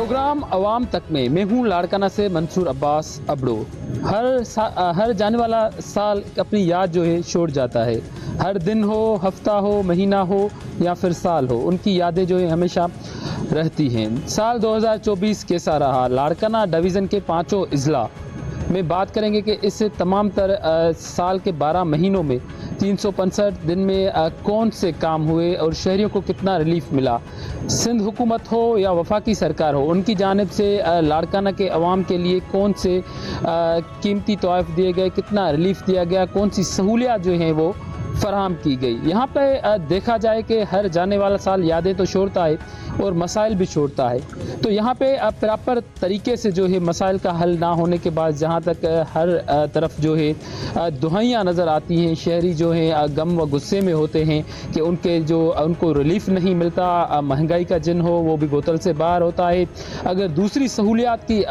Programme अवाम तक में मैं हूँ लाड़काना से मंसूर अब्बास अबड़ो। हर जाने वाला साल अपनी याद जो है छोड़ जाता है। हर दिन हो, हफ्ता हो, महीना हो या फिर साल हो, उनकी यादें जो है हमेशा रहती हैं। साल 2024 कैसा रहा? लाड़काना डिवीज़न के 5 अजला में बात करेंगे कि इस तमाम साल के 12 महीनों में 365 दिन में कौन से काम हुए और शहरियों को कितना रिलीफ मिला। सिंध हुकूमत हो या वफाकी सरकार हो, उनकी जानिब से लाड़काना के अवाम के लिए कौन से कीमती तोहफ़े दिए गए, कितना रिलीफ दिया गया, कौन सी सहूलियात जो हैं वो फराहम की गई। यहाँ पे देखा जाए कि हर जाने वाला साल यादें तो छोड़ता है और मसाइल भी छोड़ता है। तो यहाँ पे प्रॉपर तरीके से जो है मसाइल का हल ना होने के बाद जहाँ तक हर तरफ जो है दुहाइयाँ नज़र आती हैं, शहरी जो हैं गम व गुस्से में होते हैं कि उनको रिलीफ नहीं मिलता। महंगाई का जिन हो वो भी बोतल से बाहर होता है। अगर दूसरी सहूलियात की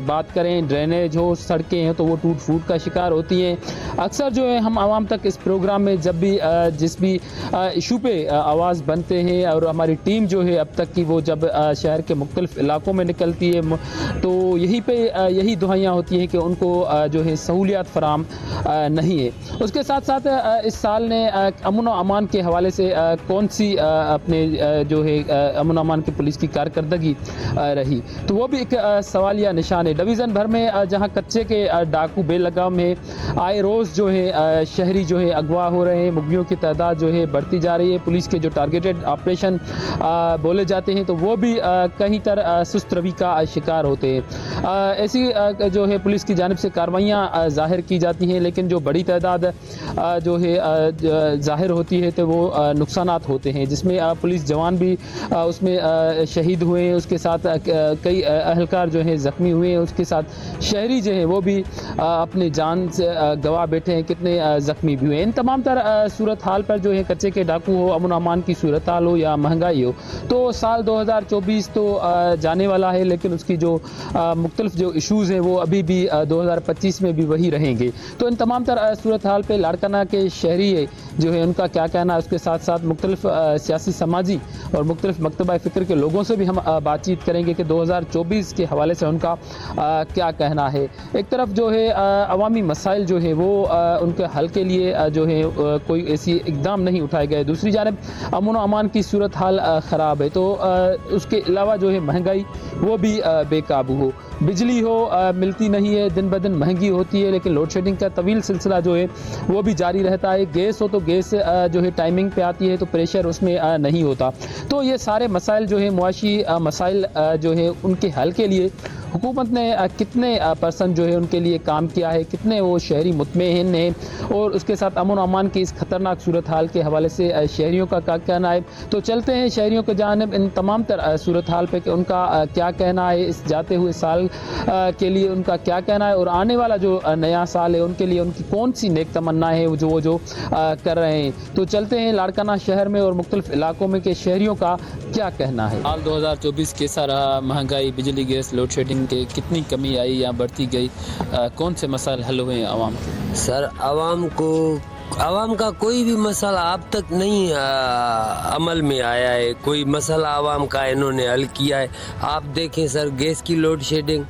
बात करें, ड्रेनेज हो, सड़कें हैं, तो वो टूट फूट का शिकार होती हैं। अक्सर जो है हम आवाम तक इस प्रोग्राम में जब भी जिस भी इशू पे आवाज़ बनते हैं और हमारी टीम जो है अब तक की वो जब शहर के मुख्तलिफ इलाकों में निकलती है तो यहीं पे यही दुहाइयाँ होती हैं कि उनको जो है सहूलियात फराम नहीं है। उसके साथ साथ इस साल ने अमन व अमान के हवाले से कौन सी अपने जो है अमन व अमान की पुलिस की कारकर्दगी रही, तो वो भी एक सवालिया निशान है। डिवीज़न भर में जहाँ कच्चे के डाकू बेलगाम है, आए रोज़ जो है शहरी जो है अगवा हो रहे हैं, मुगलियों की तादाद जो है बढ़ती जा रही है। पुलिस के जो टारगेटेड ऑपरेशन बोले जाते हैं तो वो भी कहीं सुस्त रवि का शिकार होते हैं। ऐसी जो है पुलिस की जानिब से कार्रवाइयाँ ज़ाहिर की जाती हैं, लेकिन जो बड़ी तादाद जो है ज़ाहिर होती है तो वो नुकसानात होते हैं, जिसमें पुलिस जवान भी उसमें शहीद हुए हैं, उसके साथ कई अहलकार जो हैं ज़ख्मी हुए हैं, उसके साथ शहरी जो है वो भी अपनी जान से गवा बैठे हैं, कितने ज़ख्मी भी हुए। इन तमाम सूरत हाल पर जो है कच्चे के डाकू हो, अमन अमान की सूरत हाल हो या महंगाई हो, तो साल 2024 तो जाने वाला है, लेकिन उसकी जो मुख्तलिफ जो इशूज़ हैं वो अभी भी 2025 में भी वही रहेंगे। तो इन तमाम सूरत हाल पे लाड़काना के शहरी जो है उनका क्या कहना है, उसके साथ साथ मुख्तलिफ सियासी समाजी और मुख्तलिफ मकतबा फ़िक्र के लोगों से भी हम बातचीत करेंगे कि 2024 के हवाले से उनका क्या कहना है। एक तरफ जो है अवामी मसाइल जो है वो उनके हल के लिए जो है कोई ऐसी इकदाम नहीं उठाए गए, दूसरी जानिब अमन व अमान की सूरत हाल ख़राब है, तो उसके अलावा जो है महंगाई वो भी बेकाबू हो, बिजली हो मिलती नहीं है, दिन ब दिन महंगी होती है, लेकिन लोड शेडिंग का तवील सिलसिला जो है वो भी जारी रहता है। गैस हो तो गैस जो है टाइमिंग पे आती है तो प्रेशर उसमें नहीं होता। तो ये सारे मसाइल जो है मुआशी मसाइल जो है उनके हल के लिए हुकूमत ने कितने % जो है उनके लिए काम किया है, कितने वो शहरी मुतमईन हैं, और उसके साथ अमन अमान की इस खतरनाक सूरत हाल के हवाले से शहरियों का क्या कहना है। तो चलते हैं शहरियों के जानिब इन तमाम सूरत हाल पे कि उनका क्या कहना है, इस जाते हुए साल के लिए उनका क्या कहना है, और आने वाला जो नया साल है उनके लिए उनकी कौन सी नेक तमन्नाएं हैं जो कर रहे हैं। तो चलते हैं लाड़काना शहर में और मुख्तलिफ इलाकों में के शहरियों का क्या कहना है। साल 2024 कैसा रहा? महंगाई, बिजली, गैस, लोड शेडिंग के कितनी कमी आई या बढ़ती गई? कौन से मसाइल हल हुए हैं आवाम के? सर, आवाम का कोई भी मसला अब तक नहीं अमल में आया है। कोई मसला आवाम का इन्होंने हल किया है? आप देखें सर, गैस की लोड शेडिंग,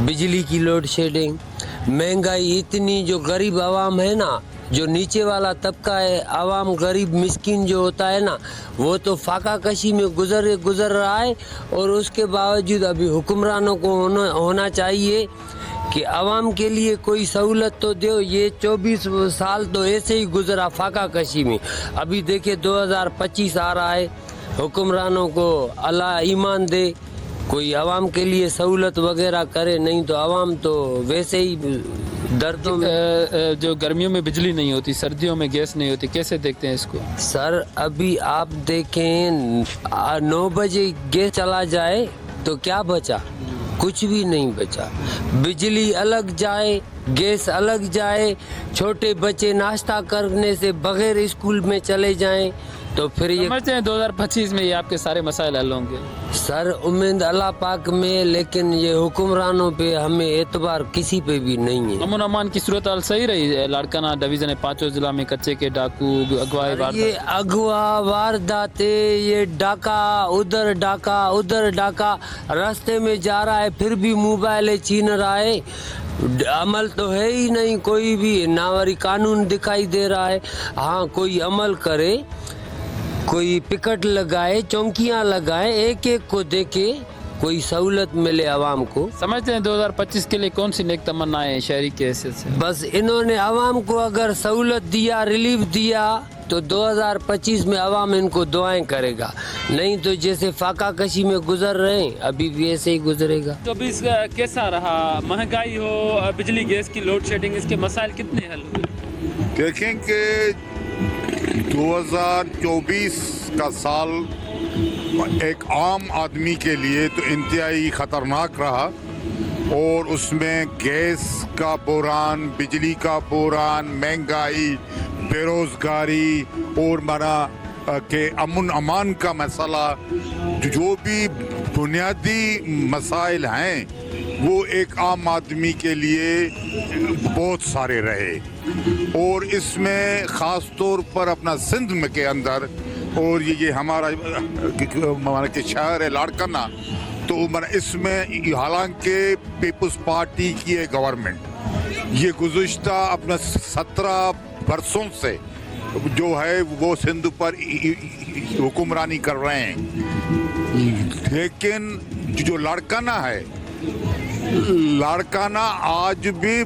बिजली की लोड शेडिंग, महंगाई इतनी, जो गरीब आवाम है ना, जो नीचे वाला तबका है, आवाम गरीब मिस्किन जो होता है ना, वो तो फाका कशी में गुजर रहा है। और उसके बावजूद अभी हुक्मरानों को होना चाहिए कि आवाम के लिए कोई सहूलत तो दो। ये 24 साल तो ऐसे ही गुजरा फाका कशी में। अभी देखिए 2025 आ रहा है, हुक्मरानों को अल्लाह ईमान दे, कोई आवाम के लिए सहूलत वगैरह करे, नहीं तो आवाम तो वैसे ही दर्दों में। जो गर्मियों में बिजली नहीं होती, सर्दियों में गैस नहीं होती, कैसे देखते हैं इसको? सर, अभी आप देखें 9 बजे गैस चला जाए तो क्या बचा? कुछ भी नहीं बचा। बिजली अलग जाए, गैस अलग जाए, छोटे बच्चे नाश्ता करने से बगैर स्कूल में चले जाएं تو پھر یہ سمجھتے ہیں 2025 میں یہ آپ کے سارے مسائل حل ہوں گے؟ سر امید اللہ پاک میں، لیکن یہ حکمرانوں پہ ہمیں اعتبار کسی پہ بھی نہیں ہے. امن امان کی صورتحال صحیح رہی؟ لاڑکانہ ڈویژن 5 ضلع میں کچے کے ڈاکو اغوا یہ اغوا واردات، یہ ڈاکہ ادھر ڈاکہ راستے میں جا رہا ہے پھر بھی موبائل چھین رہا ہے. عمل تو ہے ہی نہیں کوئی بھی، ناوری قانون دکھائی دے رہا ہے. ہاں کوئی عمل کرے، کوئی پکٹ لگائے، چوکیاں لگائے، ایک کو دیکھے، کوئی سہولت ملے عوام کو. سمجھتے ہیں 2025 کے لیے کون سی نیک تمنائیں ہیں شہری کے حیثیت سے؟ بس انہوں نے عوام کو اگر سہولت دیا، ریلیف دیا تو 2025 میں عوام ان کو دعائیں کرے گا، نہیں تو جیسے فاقہ کشی میں گزر رہے ہیں ابھی بھی ایسے ہی گزرے گا. تو ابھی اس کا کیسا رہا؟ مہنگائی ہو، بجلی گیس کی لوڈ شیڈنگ، اس کے مسائل کتنے حل ہوئے؟ دیکھیں کہ 2024 کا سال ایک عام آدمی کے لیے تو انتہائی خطرناک رہا، اور اس میں گیس کا بحران، بجلی کا بحران، مہنگائی، بے روزگاری اور کہ امن امان کا مسئلہ، جو بھی بنیادی مسائل ہیں وہ ایک عام آدمی کے لیے بہت سارے رہے. اور اس میں خاص طور پر اپنا سندھ میں کے اندر، اور یہ ہمارا کہ شہر ہے لاڑکانہ، تو اس میں حالانکہ پیپلز پارٹی کی ہے گورنمنٹ، یہ گزشتہ اپنا 17 برسوں سے جو ہے وہ سندھ پر حکمرانی کر رہے ہیں. لیکن جو لاڑکانہ ہے، لاڑکانہ آج بھی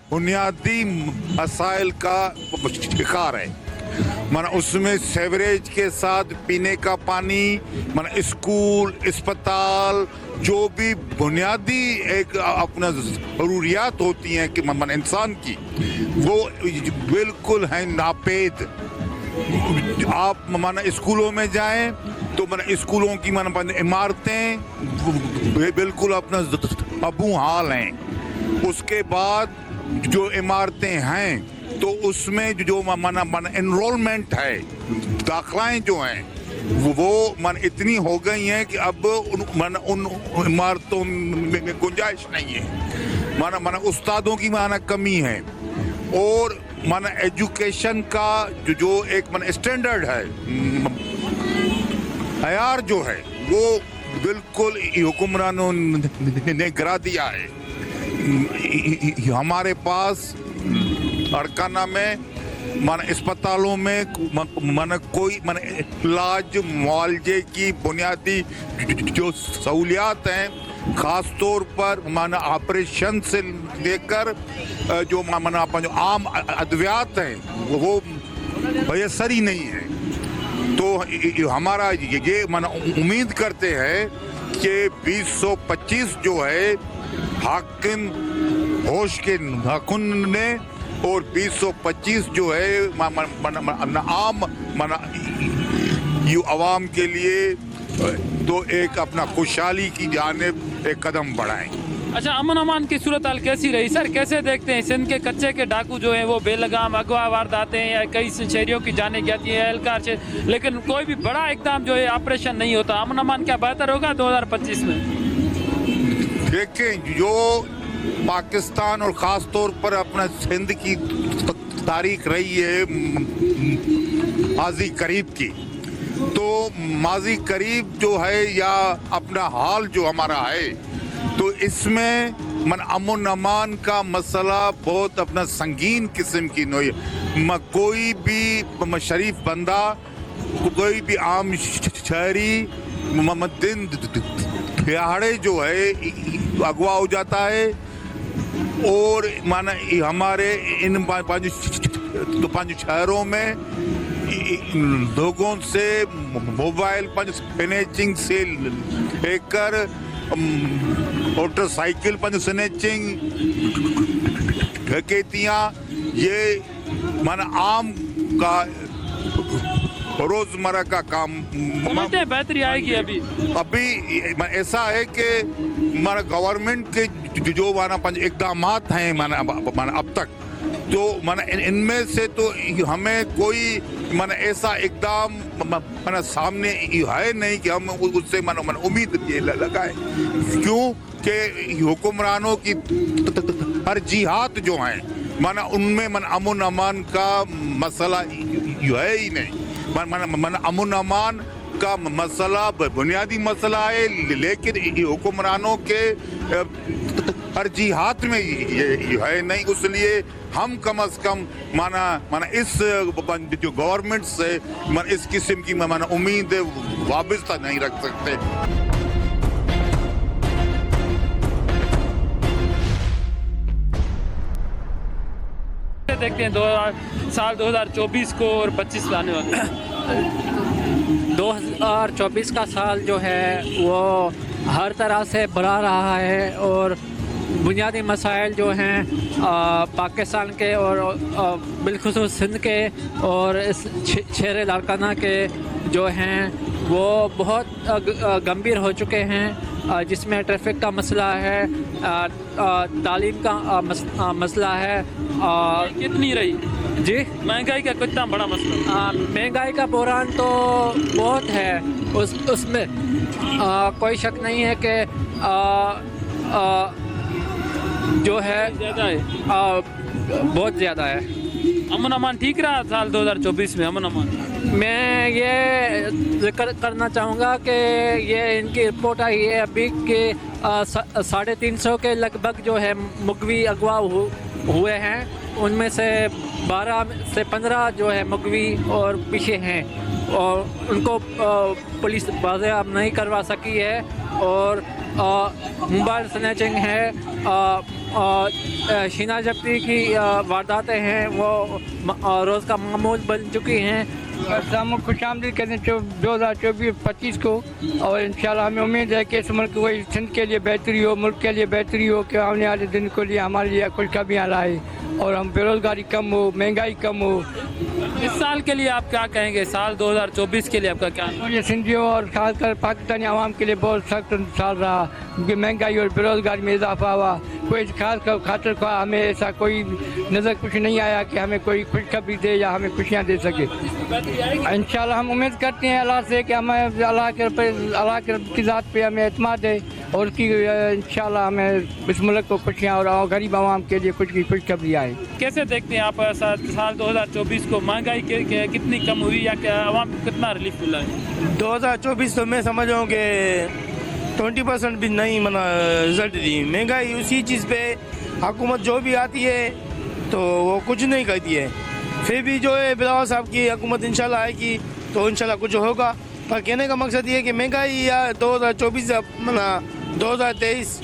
بنیادی مسائل کا شکار ہے. اس میں سیوریج کے ساتھ پینے کا پانی، اسکول، اسپتال، جو بھی بنیادی ایک اپنا ضروریات ہوتی ہیں کہ انسان کی، وہ بالکل ہیں ناپید. آپ اسکولوں میں جائیں تو اسکولوں کی عمارتیں بالکل اپنا ابو حال ہیں. اس کے بعد جو عمارتیں ہیں تو اس میں جو انرولمنٹ ہے، داخلائیں جو ہیں وہ اتنی ہو گئی ہیں کہ اب ان عمارتوں میں گنجائش نہیں ہے. استادوں کی کمی ہے، اور ایجوکیشن کا جو ایک اسٹینڈرڈ ہے، معیار جو ہے وہ بالکل حکمرانوں نے گرا دیا ہے. ہمارے پاس لاڑکانہ میں اسپتالوں میں کوئی علاج معالجے کی بنیادی جو سہولیات ہیں، خاص طور پر آپریشن سے لے کر جو عام ادویات ہیں وہ میسر ہی نہیں ہے. تو ہمارا یہ امید کرتے ہیں کہ 2025 جو ہے حاکم ہوش کے ناخن نے، اور 2025 جو ہے عام عوام کے لیے تو ایک اپنا خوشحالی کی جانب ایک قدم بڑھائیں. اچھا، امن امان کی صورتحال کیسی رہی سر؟ کیسے دیکھتے ہیں سندھ کے کچے کے ڈاکو جو ہیں وہ بے لگام اغوا وارداتیں ہیں، کئی شہریوں کی جانیں جاتی ہیں اہلکار سے، لیکن کوئی بھی بڑا اقدام جو ہے آپریشن نہیں ہوتا. امن امان کیا بہتر ہوگا 2025 میں؟ دیکھیں، جو پاکستان اور خاص طور پر اپنا سندھ کی تاریخ رہی ہے ماضی قریب کی، تو ماضی قریب جو ہے یا اپنا حال جو ہمارا ہے، تو اس میں امن امان کا مسئلہ بہت اپنا سنگین قسم کی نوعی. کوئی بھی شریف بندہ، کوئی بھی عام شہری دن دہاڑے جو ہے اغوا ہو جاتا ہے. اور ہمارے ان 5 شہروں میں لوگوں سے موبائل سنیچنگ سے لے کر موٹر سائیکل سنیچنگ، ڈکیتیاں، یہ عام کا روزمرہ کا کام. بہتری آئے گی ابھی ایسا ہے کہ ہمارا گورنمنٹ کے جو اقدامات ہیں اب تک، तो माना इनमें से तो हमें कोई माना ऐसा एकदम माना सामने है नहीं कि हम उससे माना उम्मीद ये लगाए, क्यों कि हुक्मरानों की तरजीहात जो हैं माना उनमें माना अमन अमान का मसला है ही नहीं। माना अमन अमान का मसला बुनियादी मसला है, लेकिन हुक्मरानों के तरजीहात में ये है नहीं। इसलिए हम कम अज कम माना इस जो गवर्नमेंट से माना इस किस्म की माना उम्मीद वाबस्ता नहीं रख सकते। देखते हैं साल 2024 को और 25 आने वाले 2024 का साल जो है वो हर तरह से बढ़ा रहा है और बुनियादी मसाइल जो हैं पाकिस्तान के और बिलखुसूस सिंध के और इस शहर लाड़काना के जो हैं वो बहुत गंभीर हो चुके हैं, जिसमें ट्रैफिक का मसला है, तालीम का मसला है। कितनी रही जी महंगाई का कितना बड़ा मसला? महंगाई का बहरान तो बहुत है, उसमें कोई शक नहीं है कि जो है ज़्यादा है, बहुत ज़्यादा है। अमन अमान ठीक रहा साल 2024 में? अमन अमान मैं ये जिक्र करना चाहूँगा कि ये इनकी रिपोर्ट आई है अभी कि 350 के लगभग जो है मुगवी अगवा हुए हैं, उनमें से 12 से 15 जो है मुगवी और पीछे हैं और उनको पुलिस बाज़ेआब नहीं करवा सकी है और मोबाइल स्नैचिंग है, शीना जब्ती की वारदातें हैं वो रोज़ का मामूल बन चुकी हैं। हम खुशामदीद कहते हैं 2024-25 को, और इंशाल्लाह हमें उम्मीद है कि इस मुल्क को सिंध के लिए बेहतरी हो, मुल्क के लिए बेहतरी हो, कि आने वाले दिन के लिए हमारे लिए खुशखबरियाँ लाए और हम बेरोज़गारी कम हो, महंगाई कम हो। इस साल के लिए आप क्या कहेंगे? साल 2024 के लिए आपका क्या? मुझे सिंधियों और खासकर पाकिस्तानी आवाम के लिए बहुत सख्त साल रहा, क्योंकि महंगाई और बेरोज़गारी में इजाफा हुआ। कोई खास खातर का हमें ऐसा कोई नज़र कुछ नहीं आया कि हमें कोई खुशखबरी दे या हमें खुशियाँ दे सके। इंशाल्लाह हम उम्मीद करते हैं अल्लाह से कि हमें अल्लाह की ज़ात पे हमें एतमाद है और उसकी इंशाल्लाह हमें इस मुल्क को खुशियाँ और गरीब आवाम के लिए खुशखबरी आए। कैसे देखते हैं आप साल 2024 को? महंगाई कितनी कम हुई या क्या आवाम को कितना रिलीफ मिला है? 2024 तो मैं समझ रहा हूँ कि 20% भी नहीं मना रिजल्ट दी। महंगाई उसी चीज़ पे हुकूमत जो भी आती है तो वो कुछ नहीं करती है, फिर भी जो है बिलावल साहब की हुकूमत इंशाल्लाह आएगी तो इंशाल्लाह कुछ होगा। पर कहने का मकसद ये है कि महंगाई या 2024 मना 2023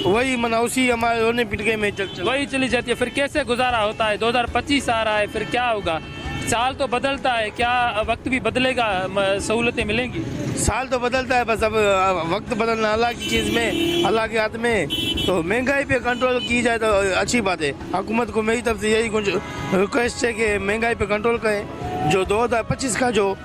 वही मना उसी हमारे रोने पिटके में वही चली जाती है। फिर कैसे गुजारा होता है? 2025 आ रहा है, फिर क्या होगा? साल तो बदलता है, क्या वक्त भी बदलेगा, सहूलतें मिलेंगी? साल तो बदलता है, बस अब वक्त बदलना अल्लाह की चीज़ में, अल्लाह के हाथ में। तो महंगाई पे कंट्रोल की जाए तो अच्छी बात है। हुकूमत को मेरी तरफ से यही कुछ रिक्वेस्ट है कि महंगाई पे कंट्रोल करें। जो 2025 का जो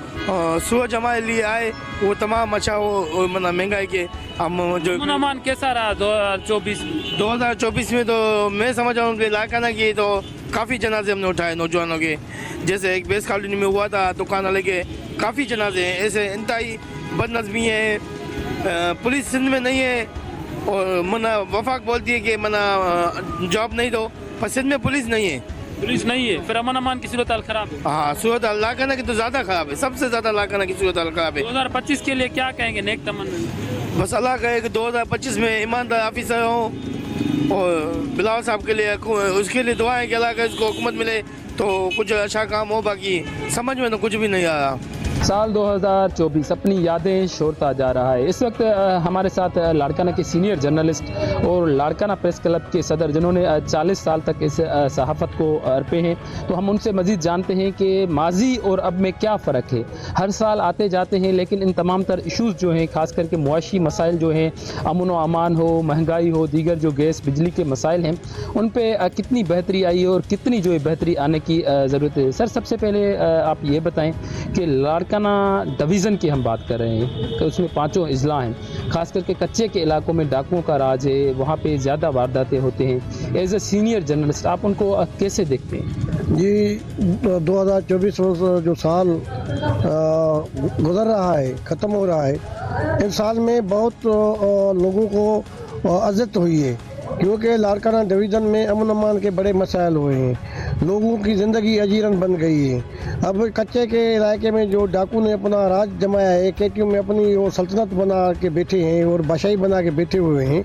सूरज हमारे लिए आए वो तमाम अच्छा हो, मतलब महंगाई के हम जो अनुमान कैसा रहा 2024 में? तो मैं समझ रहा हूँ कि लाड़काना की तो काफ़ी जनाजे हमने उठाए नौजवानों के, जैसे एक बेस कॉलोनी में हुआ था दुकान वाले के काफ़ी जनाजे हैं। ऐसे इंतहाई बदनज़मी है, पुलिस सिंध में नहीं है और मना वफाक बोलती है कि मना जॉब नहीं दो, पर सिंध में पुलिस नहीं है। पुलिस नहीं है, फिर अमन अमान की सूरत हाल खराब है। हाँ, सूरत हाल लाड़काना की तो ज़्यादा ख़राब है, सबसे ज़्यादा लाड़काना की सूरत हाल ख़राब है। 2025 के लिए क्या कहेंगे? नेक तमन्ना बस अल्लाह कहे कि 2025 में ईमानदार ऑफिसर हों और बिलावल साहब के लिए उसके लिए दुआएं कि अल्लाह का इसको हुकूमत मिले तो कुछ अच्छा काम हो। बाकी समझ में तो कुछ भी नहीं आ रहा। साल 2024 अपनी यादें छोड़ता जा रहा है। इस वक्त हमारे साथ लाड़काना के सीनियर जर्नलिस्ट और लाड़काना प्रेस क्लब के सदर जिन्होंने 40 साल तक इस सहाफ़त को अर्पे हैं, तो हम उनसे मज़ीद जानते हैं कि माजी और अब में क्या फ़र्क है। हर साल आते जाते हैं लेकिन इन तमाम तर इशूज़ जो हैं, ख़ास करके मुआशी मसाइल जो हैं, अमन व अमान हो, महंगाई हो, दीगर जो गैस बिजली के मसाइल हैं, उन पर कितनी बेहतरी आई है और कितनी जो है बेहतरी आने की ज़रूरत है। सर, सबसे पहले आप ये बताएँ कि लाड़काना लाड़काना डिवीज़न की हम बात कर रहे हैं कि उसमें 5 अजला हैं, ख़ास करके कच्चे के इलाकों में डाकुओं का राज है, वहाँ पे ज़्यादा वारदातें होते हैं। एज ए सीनियर जर्नलिस्ट आप उनको कैसे देखते हैं? जी 2024 जो साल गुजर रहा है, ख़त्म हो रहा है, इस साल में बहुत लोगों को अज़त हुई है, क्योंकि लाड़काना डिवीज़न में अमन अमान के बड़े मसाइल हुए हैं, लोगों की ज़िंदगी अजीरन बन गई है। अब कच्चे के इलाके में जो डाकू ने अपना राज जमाया है, केटीयू में अपनी वो सल्तनत बना के बैठे हैं और बादशाही बना के बैठे हुए हैं,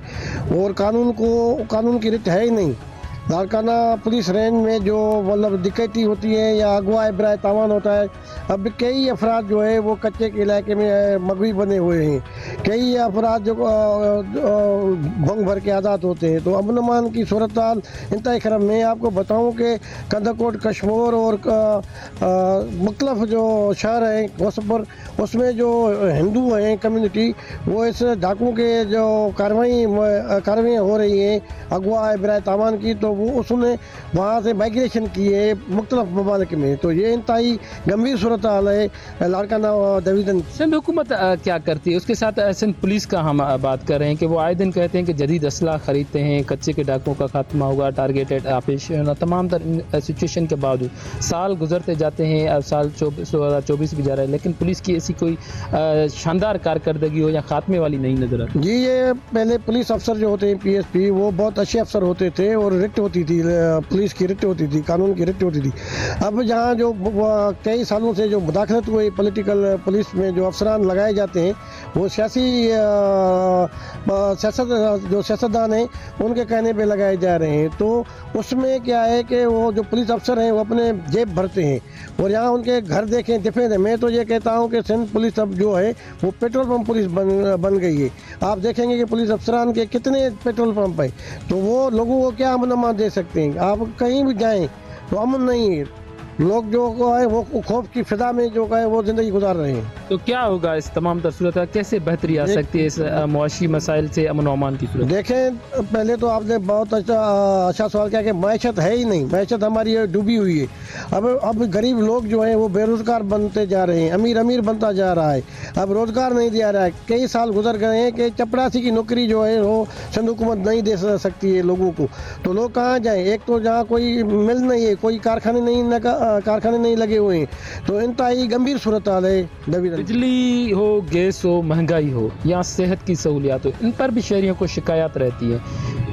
और कानून की रित है ही नहीं। लाड़काना पुलिस रेंज में जो मतलब दिक्कतें होती हैं या अगवा बराए तावान होता है, अब कई अफराद जो है वो कच्चे के इलाके में मगवी बने हुए हैं, कई अफराद जो भंग भर के आज़ाद होते हैं। तो अमन अमान की सूरत हाल इंतहाई खराब। मैं आपको बताऊं कि कंदकोट, कश्मीर और मुख्तलिफ जो शहर हैं गौसपुर, उसमें जो हिंदू हैं कम्युनिटी, वो इस डाकू के जो कार्रवाइयाँ हो रही हैं अगवा बराए तावान की, तो वो उसने वहाँ से माइग्रेशन की है मुख्तलिफ ममालिक में। तो ये इंतहाई गंभीर सूरत हाल है लाड़काना डिवीज़न। सिंध हुकूमत क्या करती है? उसके साथ सिंध पुलिस का हम बात कर रहे हैं कि वो आए दिन कहते हैं कि जदीद असला ख़रीदते हैं, कच्चे के डाकुओं का खात्मा होगा, टारगेटेड ऑपरेशन, तमाम तर सिचुएशन के बावजूद साल गुजरते जाते हैं। अब साल 2024 भी जा रहा है, लेकिन पुलिस की ऐसी कोई शानदार कारकर्दगी हो या खात्मे वाली नहीं नजर आती। जी ये पहले पुलिस अफसर जो होते हैं PSP, वो बहुत अच्छे अफसर होते थे और रिट होती थी, पुलिस की रिट होती थी, कानून की रिट होती थी। अब जहाँ जो कई सालों से जो मुदाखलत हुई पॉलिटिकल पुलिस में जो अफसरान लगाए जाते हैं, वो सियासतदान हैं उनके कहने पे लगाए जा रहे हैं। तो उसमें क्या है कि वो जो पुलिस अफसर हैं वो अपने जेब भरते हैं, और यहाँ उनके घर देखें दिफे। मैं तो ये कहता हूँ कि सिंध पुलिस अब जो है वो पेट्रोल पंप पुलिस बन गई है। आप देखेंगे कि पुलिस अफसरान के कितने पेट्रोल पंप है, तो वो लोगों को क्या अमन अमान दे सकते हैं? आप कहीं भी जाएं तो अमन नहीं है, लोग जो है वो खौफ की फिजा में जो है वो ज़िंदगी गुजार रहे हैं। तो क्या होगा इस तमाम सूरत कैसे बेहतरी आ सकती है इस मुआशी मसाइल से अमन व अमान की सूरत? देखें, पहले तो आपने बहुत अच्छा सवाल किया कि मैशत है ही नहीं, मैशत हमारी डूबी हुई है। अब गरीब लोग जो हैं वो बेरोज़गार बनते जा रहे हैं, अमीर बनता जा रहा है, अब रोज़गार नहीं दिया रहा है। कई साल गुजर गए हैं कि चपरासी की नौकरी जो है वो सिंध हुकूमत नहीं दे सकती है लोगों को, तो लोग कहाँ जाएँ? एक तो जहाँ कोई मिल नहीं है, कोई कारखाने नहीं लगे हुए हैं, तो इंतहाई गंभीर सूरत हाल है। बिजली हो, गैस हो, महंगाई हो या सेहत की सहूलियात हो, इन पर भी शहरियों को शिकायत रहती है।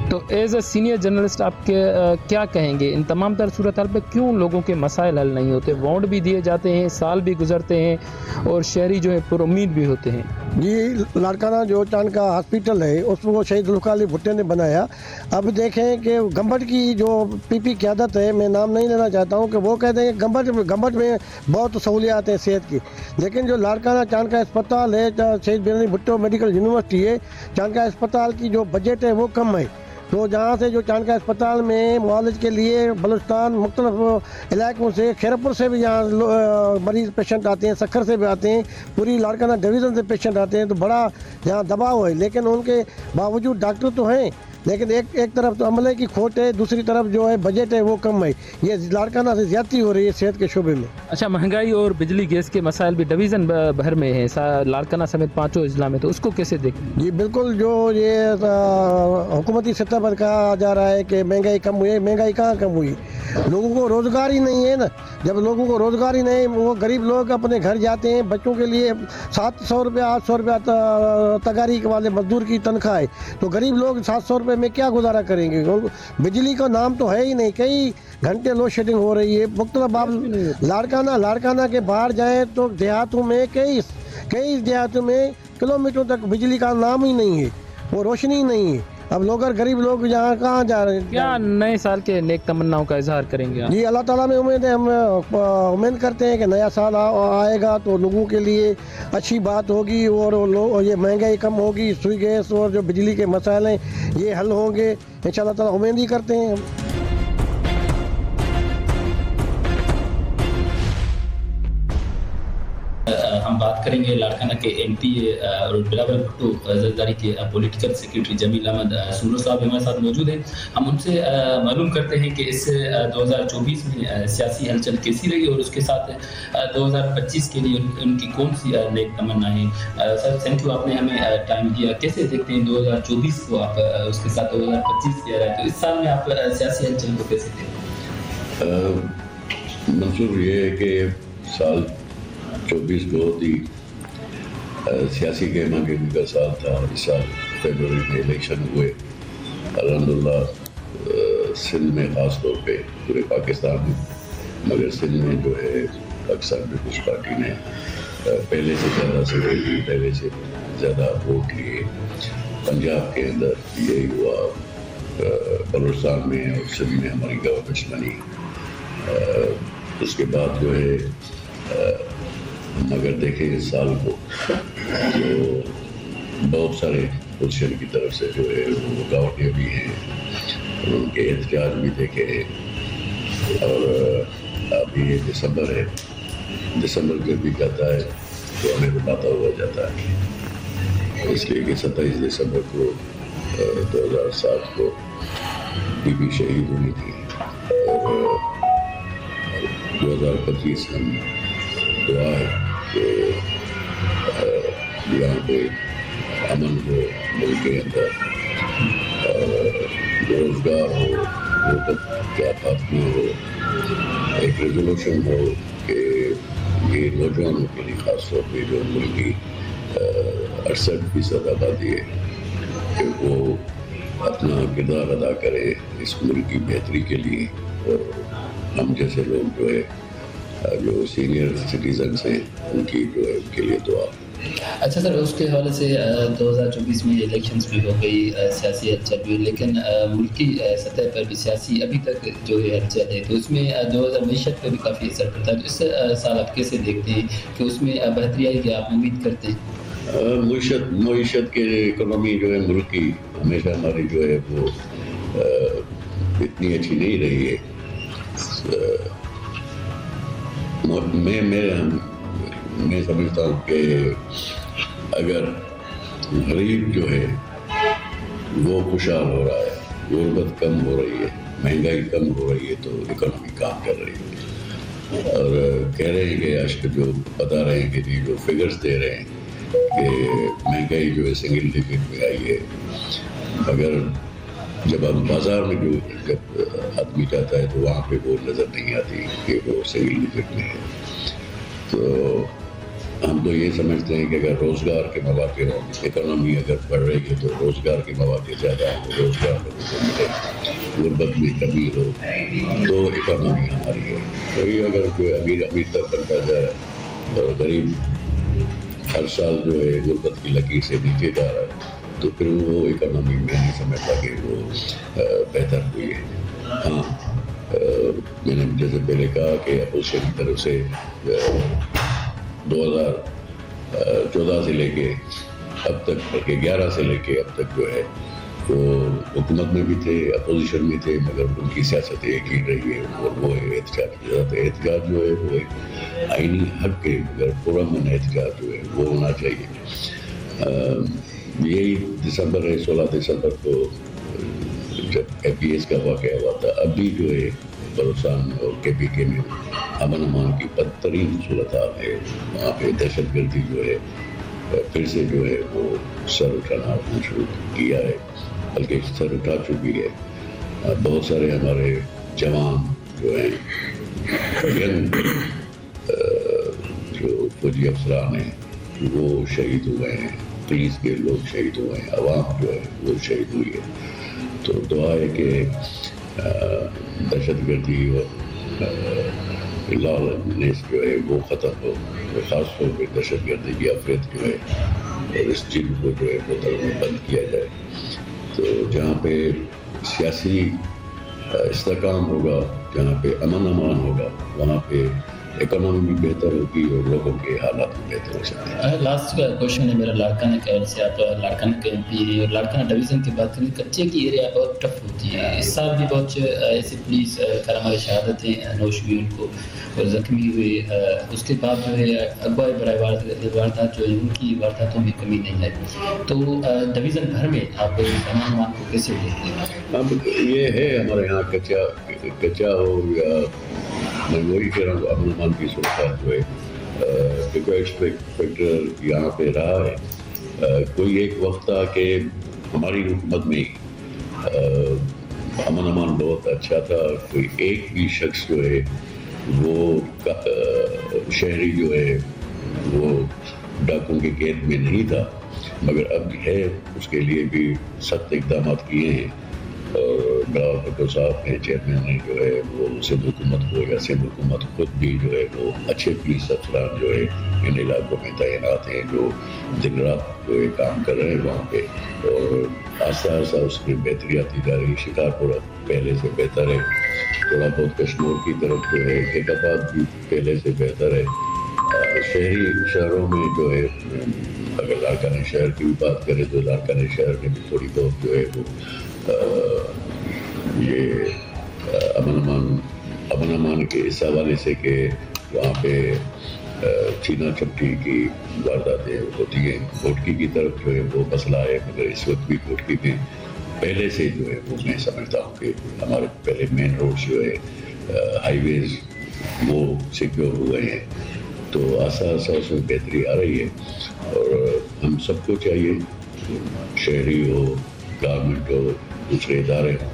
तो एज ए सीनियर जर्नलिस्ट आप क्या कहेंगे इन तमाम तर सूरत हाल पर क्यों लोगों के मसाइल हल नहीं होते? वोट भी दिए जाते हैं, साल भी गुजरते हैं और शहरी जो है पुरुम्मीद भी होते हैं। जी लाड़काना जो चांद का हॉस्पिटल है उसको शहीद जुल्फ़िकार अली भुट्टो ने बनाया। अब देखें कि गंबट की जो PP क़यादत है, मैं नाम नहीं लेना चाहता हूँ, कि वो कहते हैं गंबट में बहुत सहूलियात हैं सेहत की, लेकिन जो लाड़काना चांद का अस्पताल है, शहीद बिरनी भुट्टो मेडिकल यूनिवर्सिटी है, चांद का अस्पताल की जो बजट है वो कम है। तो जहाँ से जो चांद का अस्पताल में मुआलज के लिए बलूचिस्तान मुख्तलिफ इलाकों से, खैरपुर से भी यहाँ मरीज़ पेशेंट आते हैं, सक्खर से भी आते हैं, पूरी लाड़काना डिवीज़न से पेशेंट आते हैं, तो बड़ा यहाँ दबाव है। लेकिन उनके बावजूद डॉक्टर तो हैं, लेकिन एक तरफ तो अमले की खोट है, दूसरी तरफ जो है बजट है वो कम है। ये लाड़काना से ज़्यादती हो रही है सेहत के शोबे में। अच्छा, महंगाई और बिजली गैस के मसाइल भी डिवीज़न भर में है, लाड़काना समेत 5 अजला में, तो उसको कैसे देखें? जी बिल्कुल, जो ये हुकूमती सतह पर कहा जा रहा है कि महंगाई कम हुई है, महंगाई कहाँ कम हुई? लोगों को रोज़गार ही नहीं है ना। जब लोगों को रोज़गार ही नहीं, वो गरीब लोग अपने घर जाते हैं, बच्चों के लिए 700 रुपया 800 रुपया तगारी वाले मजदूर की तनख्वाह है, तो गरीब लोग 700 रुपये में क्या गुजारा करेंगे? बिजली का नाम तो है ही नहीं, कई घंटे लोड शेडिंग हो रही है। मुख्तलिफ आप लाड़काना के बाहर जाएँ तो देहातों में कई देहातों में किलोमीटरों तक बिजली का नाम ही नहीं है, वो रोशनी नहीं है। अब लोग गरीब लोग यहाँ कहाँ जा रहे हैं? क्या नए साल के नेक तमन्नाओं का इजहार करेंगे आप? जी अल्लाह ताला में उम्मीद है, हम उम्मीद करते हैं कि नया साल आएगा तो लोगों के लिए अच्छी बात होगी, और ये महंगाई कम होगी, सुई गैस और जो बिजली के मसाइल हैं ये हल होंगे इंशाअल्लाह ताला, उम्मीद ही करते हैं। हम हम बात करेंगे लाड़काना के एमपी और बिलावल भुट्टो जरदारी के पॉलिटिकल सेक्रेटरी जमील अहमद सुमरो साहब हमारे साथ मौजूद हैं। हम उनसे मालूम करते हैं कि इस 2024 में सियासी हलचल कैसी रही और उसके साथ 2025 के लिए उनकी कौन सी नेक तमन्ना है। सर थैंक यू, आपने हमें टाइम दिया। कैसे देखते हैं 2024 को आप, उसके साथ 2025 कह रहे हैं, तो इस साल में आप सियासी हलचल को कैसे देखते हैं? मंसूर ये है कि साल 24 बहुत ही सियासी गेमा गेमी का साल था। इस साल फरवरी में इलेक्शन हुए अल्हम्दुलिल्लाह, सिंध में ख़ास तौर पे, पूरे पाकिस्तान में, मगर सिंध में जो है पाकिस्तान पीपल्स पार्टी ने पहले से ज़्यादा सीटें ली, पहले से ज़्यादा वोट लिए। पंजाब के अंदर यही हुआ, बलूचिस्तान में और सिंध में हमारी गवर्नमेंट्स बनी। उसके बाद जो है हम अगर देखें इस साल को, तो बहुत सारे पोजीशन की तरफ से जो है वो रुकावटें भी हैं, उनके एहतजाज भी देखे हैं। और अभी ये दिसंबर है, दिसंबर जब भी जाता है तो हमें रुलाता हुआ जाता है, इसलिए कि 27 दिसंबर को 2007 को बीबी शहीद हुई थी। और 2025 हम दुआ है कि यहाँ पे अमन हो, मुल्क के अंदर रोजगार हो, गुर्बत का खात्मा हो, एक रेजोल्यूशन हो कि ये नौजवानों के लिए ख़ास तौर पर जो मुल्क की 68% आबादी है कि वो अपना किरदार अदा करे इस मुल्क की बेहतरी के लिए। और हम जैसे लोग जो है, जो सीनियर सिटीजन्स हैं, उनकी जो है उनके लिए दुआ। अच्छा सर, उसके हवाले से 2024 में इलेक्शंस भी हो गई, सियासी हलचल भी, लेकिन मुल्की सतह पर भी सियासी अभी तक जो है हलचल है, तो उसमें 2000 मीशत पर भी काफ़ी असर पड़ता है। इस साल आप कैसे देखते हैं कि उसमें बेहतरी आएगी, आप उम्मीद करते हैं? मीशत के इकोनॉमी जो है मुल्क की हमेशा हमारी जो है वो इतनी अच्छी नहीं रही है। मैं समझता हूँ कि अगर गरीब जो है वो खुशहाल हो रहा है, गुर्बत कम हो रही है, महंगाई कम हो रही है, तो इकोनॉमी काम कर रही है। और कह रहे हैं कि आज जो बता रहे हैं कि जो फिगर्स दे रहे हैं कि महंगाई जो है सिंगल डिजिट में आई है, मगर जब हम बाज़ार में जब आदमी जाता है तो वहाँ पे वो नज़र नहीं आती कि वो सिंगल डिजिट में है। तो हम तो ये समझते हैं कि अगर रोज़गार के मौके हो, इकोनॉमी अगर बढ़ रही है तो रोज़गार के मौके ज़्यादा हो, रोज़गार लोगों को मिले, गुर्बत में कमी हो, तो इकोनॉमी हमारी है। तो ये अगर कोई अमीर तक बनता जाए और गरीब हर साल जो है गुर्बत की लकीर से नीचे जा रहा है, तो फिर वो इकोनॉमी में नहीं समझता कि वो बेहतर हुई है। हाँ, मैंने जैसे पहले कहा कि अपोजिशन की तरफ से 2014 से लेके अब तक, बल्कि 11 से लेके अब तक जो है वो हुकूमत में भी थे, अपोजिशन में थे, मगर उनकी सियासत एक ही रही है और वो एहतजाज जो है वो एक आईनी हक है, मगर पुरअमन एहतजाज जो है वो होना चाहिए। यही दिसंबर है, 16 दिसंबर को जब APS का वाक़या हुआ था, अभी जो है बलूचिस्तान और KPK में अमन अमान की बदतरीन सूरत हाल है। वहाँ पे दहशत गर्दी जो है फिर से जो है वो सर उठाना शुरू किया है, बल्कि सर उठा चुकी है। बहुत सारे हमारे जवान जो हैं, यंग जो फौजी अफसरान हैं, वो शहीद हुए हैं, पुलिस के लोग शहीद हुए हैं, आवाम जो है वो शहीद हुई है। तो दुआ है कि दहशत गर्दी और लॉलेसनेस जो है वो ख़त्म हो, ख़ास तौर पर दहशत गर्दी की अफरेत जो है और इस चीज़ को जो है वो बंद किया जाए। तो जहाँ पे सियासी इस्तेकाम होगा, जहाँ पे अमन अमान होगा, वहाँ पे इकोनॉमी भी बेहतर होगी और लोगों के हालात भी बेहतर हो सकते हैं। लास्ट क्वेश्चन है मेरा लाड़काना के से, आप लाड़काना के एमपी है और लाड़काना डिवीज़न की बात करें, कच्चे की एरिया बहुत टफ होती है। इस साल भी बहुत ऐसे पुलिस करामा शहादतें नोश हुई उनको और ज़ख्मी हुए, उसके बाद जो है अगवा बराए वारदात जो है उनकी वारदातों में कमी नहीं आई। तो डिवीज़न भर में आप अनुमान को कैसे देखते हैं? अब ये है हमारे यहाँ कच्चा हो या मैं वही कह रहा हूँ अनुमान की सूरत जो है डिफेक्ट फैक्टर यहाँ पे रहा है। कोई एक वक्त था कि हमारी हुकूमत में अमन अमान बहुत अच्छा था, कोई एक भी शख्स जो है वो शहरी जो है वो डाकुओं की कैद में नहीं था, मगर अब है उसके लिए भी सख्त इकदाम किए हैं। और बिलावल भुट्टो साहब ने चेयरमैन ने जो है वो सिंध हुकूमत को या सिंध हुकूमत खुद भी जो है वो अच्छे पुलिस अफसरान जो है इन इलाकों में तैनात हैं जो दिन रात जो है काम कर रहे हैं वहाँ पे, और आस्ता आस्ता उसकी बेहतरी आती जा रही है। शिकारपुर पहले से बेहतर है, थोड़ा बहुत कश्मीर की तरफ जो है कैकाबाद भी पहले से बेहतर है। शहरी शहरों में जो है अगर लाड़काना शहर की भी बात करें तो लाड़काना शहर में भी थोड़ी बहुत जो है वो ये अमन अमान के इस हवाले से कि वहाँ पे चीना चपटी की वारदातें होती हैं। कोटकी की तरफ जो है वो मसला है, मगर इस वक्त भी कोटकी में पहले से जो है वो मैं समझता हूँ कि हमारे पहले मेन रोड्स जो है हाईवेज वो सिक्योर हुए हैं, तो आस्ता आस्ता उसमें बेहतरी आ रही है। और हम सबको चाहिए, शहरी हो, गवर्नमेंट हो, दूसरे इदारे हों,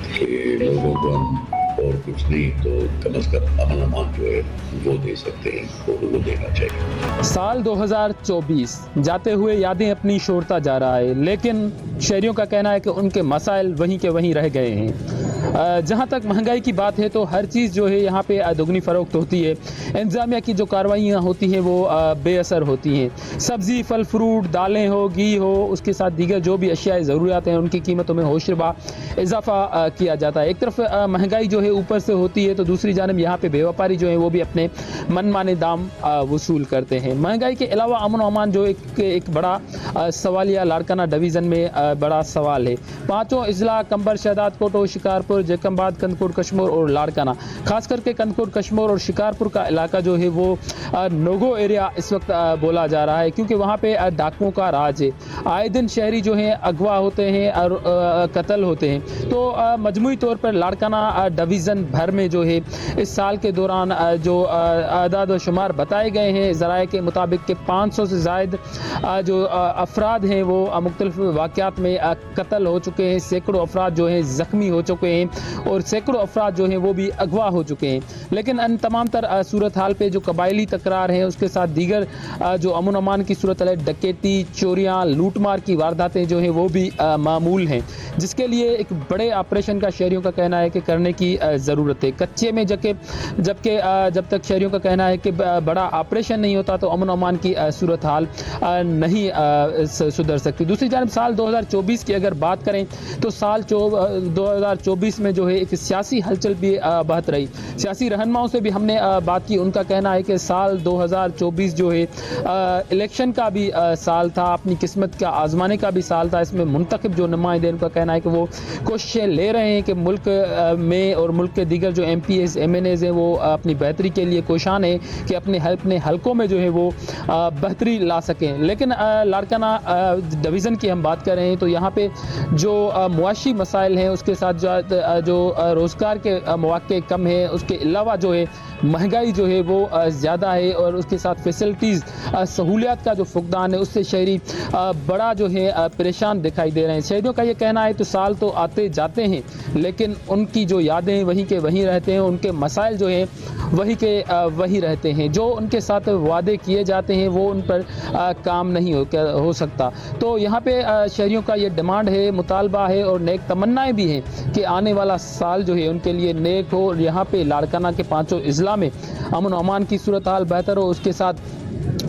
कि लोगों को हम और कुछ नहीं तो कम से कम अमन अमान जो है वो दे सकते हैं, वो देना चाहिए। साल 2024 जाते हुए यादें अपनी छोड़ता जा रहा है, लेकिन शहरियों का कहना है कि उनके मसाइल वहीं के वहीं रह गए हैं। जहाँ तक महंगाई की बात है तो हर चीज़ जो है यहाँ पे दोगुनी फ़रोख्त होती है। इंतज़ामिया की जो कार्रवाइयाँ होती हैं वो बेअसर होती हैं। सब्ज़ी, फल फ्रूट, दालें हो, घी हो, उसके साथ दीगर जो भी अशिया ज़रूरियात हैं उनकी कीमतों में होशरबा इजाफ़ा किया जाता है। एक तरफ महंगाई जो है ऊपर से होती है तो दूसरी जानब यहाँ पे बेव्यापारी जो है वो भी अपने मनमाने दाम वसूल करते हैं। महंगाई के अलावा अमन और अमान जो एक बड़ा सवालिया लाड़काना डिवीज़न में बड़ा सवाल है। पाँचों अजला कंबर, शहदाद कोट, शिकारपुर, जैकम्बाद, कंदकोट कश्मीर और लाड़काना, खास करके कंदकोट कश्मीर और शिकारपुर का इलाका जो है वो नोगो एरिया इस वक्त बोला जा रहा है, क्योंकि वहाँ पे डाकुओं का राज है। आए दिन शहरी जो हैं अगवा होते हैं और कत्ल होते हैं। तो मजमूई तौर पर लाड़काना डिवीज़न भर में जो है इस साल के दौरान जो आदाद व शुमार बताए गए हैं ज़राए के मुताबिक कि 500 से ज़ायद जो अफराद हैं वो मुख्तलिफ वाक़यात में कत्ल हो चुके हैं, सैकड़ों अफराद जो हैं ज़ख्मी हो चुके हैं और सैकड़ों अफराद जो हैं वो भी अगवा हो चुके हैं। लेकिन इन तमाम तर सूरत हाल पे जो कबायली तकरार है उसके साथ दीगर जो अमन अमान की सूरत है, डकैती, चोरियाँ, लूट मार की वारदातें जो हैं वो भी मामूल हैं, जिसके लिए एक बड़े ऑपरेशन का शहरियों का कहना है कि करने की ज़रूरत है। कच्चे में जबकि जब तक शहरियों का कहना है कि बड़ा ऑपरेशन नहीं होता तो अमन अमान की सूरत हाल नहीं सुधर सकती। दूसरी जानब साल 2024 की अगर बात करें तो साल 2024 में जो है एक सियासी हलचल भी बहत रही। सियासी रहनुमाओं से भी हमने बात की, उनका कहना है कि साल 2024 जो है इलेक्शन का भी साल था, अपनी किस्मत का आजमाने का भी साल था। इसमें मुंतखब जो नुमाइंदे उनका कहना है कि वो कोशिशें ले रहे हैं कि मुल्क में और मुल्क के दीगर जो MPs MNAs हैं वो अपनी बेहतरी के लिए कोशान है कि अपने हलकों में जो है वो बेहतरी ला सकें। लेकिन लाड़काना डिवीज़न की हम बात कर रहे हैं तो यहाँ पे जो मुआशी मसाइल हैं उसके साथ जो रोज़गार के मौके कम है, उसके अलावा जो है महंगाई जो है वो ज़्यादा है और उसके साथ फैसिलिटीज़ सहूलियात का जो फुकदान है उससे शहरी बड़ा जो है परेशान दिखाई दे रहे हैं। शहरियों का ये कहना है तो साल तो आते जाते हैं लेकिन उनकी जो यादें वहीं के वहीं रहते हैं, उनके मसाइल जो हैं वहीं के वहीं रहते हैं। जो उनके साथ वादे किए जाते हैं वो उन पर काम नहीं हो सकता। तो यहाँ पे शहरियों का ये डिमांड है, मुतालबा है और नेक तमन्नाएं भी हैं कि आने वाला साल जो है उनके लिए नेक हो और यहाँ पे लाड़काना के 5 अजला में अमन अमान की सूरत हाल बेहतर हो, उसके साथ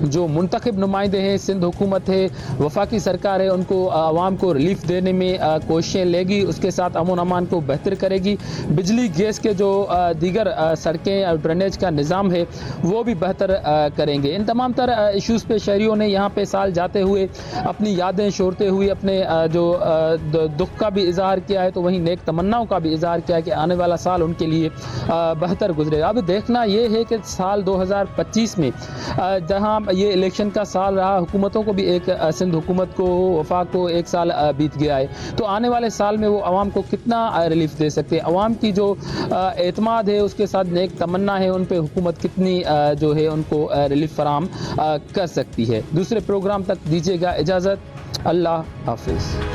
जो मुंतखब नुमाइंदे हैं, सिंध हुकूमत है, वफाकी सरकार है, उनको आवाम को रिलीफ देने में कोशिशें लेगी, उसके साथ अमन अमान को बेहतर करेगी। बिजली गैस के जो दीगर सड़कें और ड्रेनेज का निज़ाम है वो भी बेहतर करेंगे। इन तमाम तर इशूज़ पे शहरियों ने यहाँ पे साल जाते हुए अपनी यादें छोड़ते हुए अपने जो दुख का भी इजहार किया है, तो वहीं नेक तमन्नाओं का भी इजहार किया है कि आने वाला साल उनके लिए बेहतर गुजरेगा। अब देखना ये है कि साल 2025 में जहाँ ये इलेक्शन का साल रहा, हुकूमतों को भी एक सिंध हुकूमत को, वफाक को एक साल बीत गया है, तो आने वाले साल में वो आवाम को कितना रिलीफ दे सकते हैं। आवाम की जो एतमाद है, उसके साथ नेक तमन्ना है, उन पे हुकूमत कितनी जो है उनको रिलीफ फराहम कर सकती है। दूसरे प्रोग्राम तक दीजिएगा इजाज़त। अल्लाह हाफिज़।